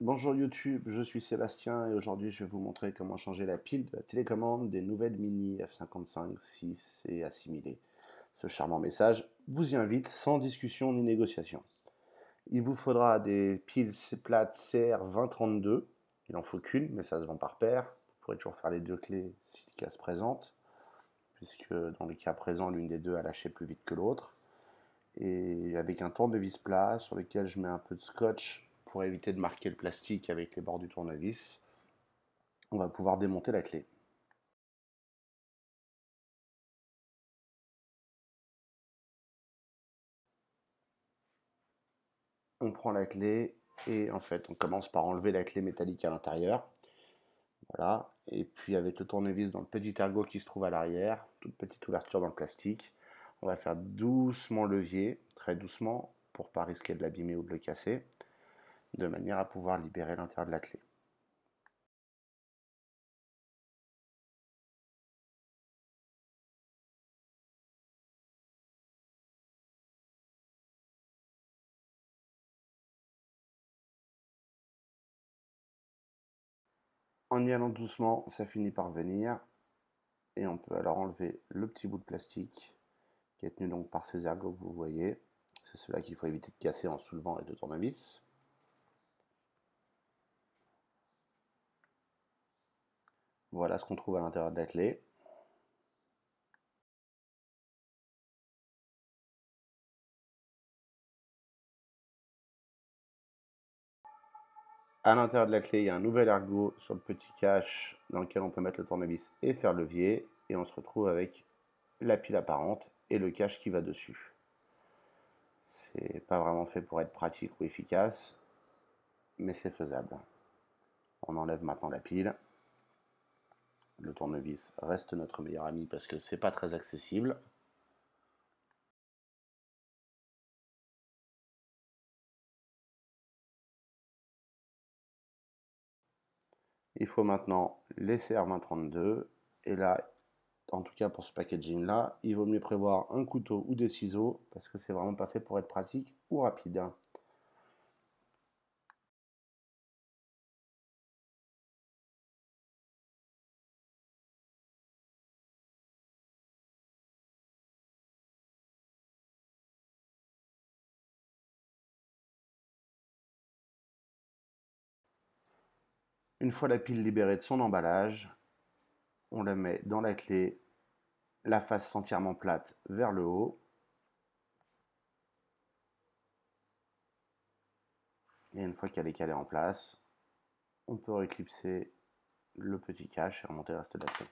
Bonjour YouTube, je suis Sébastien et aujourd'hui je vais vous montrer comment changer la pile de la télécommande des nouvelles Mini F55, 6 et assimilées. Ce charmant message vous y invite sans discussion ni négociation. Il vous faudra des piles plates CR2032, il n'en faut qu'une mais ça se vend par paire. Vous pourrez toujours faire les deux clés si le cas se présente, puisque dans le cas présent l'une des deux a lâché plus vite que l'autre. Et avec un tournevis plat sur lequel je mets un peu de scotch pour éviter de marquer le plastique avec les bords du tournevis, on va pouvoir démonter la clé. On prend la clé et en fait on commence par enlever la clé métallique à l'intérieur. Voilà, et puis avec le tournevis dans le petit ergot qui se trouve à l'arrière, toute petite ouverture dans le plastique, on va faire doucement levier, très doucement, pour ne pas risquer de l'abîmer ou de le casser, de manière à pouvoir libérer l'intérieur de la clé. En y allant doucement, ça finit par venir, et on peut alors enlever le petit bout de plastique qui est tenu donc par ces ergots que vous voyez. C'est cela qu'il faut éviter de casser en soulevant avec le tournevis. Voilà ce qu'on trouve à l'intérieur de la clé. À l'intérieur de la clé, il y a un nouvel ergot sur le petit cache dans lequel on peut mettre le tournevis et faire levier. Et on se retrouve avec la pile apparente et le cache qui va dessus. C'est pas vraiment fait pour être pratique ou efficace, mais c'est faisable. On enlève maintenant la pile. Le tournevis reste notre meilleur ami parce que c'est pas très accessible. Il faut maintenant les CR2032 et là, en tout cas pour ce packaging là, il vaut mieux prévoir un couteau ou des ciseaux parce que c'est vraiment pas fait pour être pratique ou rapide. Une fois la pile libérée de son emballage, on la met dans la clé, la face entièrement plate vers le haut. Et une fois qu'elle est calée en place, on peut réclipser le petit cache et remonter le reste de la clé.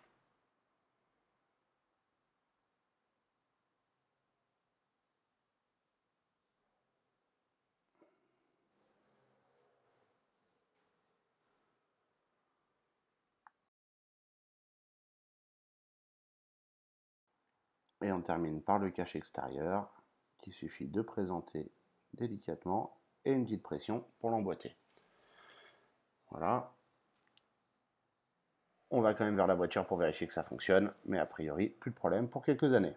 Et on termine par le cache extérieur, qu'il suffit de présenter délicatement et une petite pression pour l'emboîter. Voilà. On va quand même vers la voiture pour vérifier que ça fonctionne, mais a priori, plus de problème pour quelques années.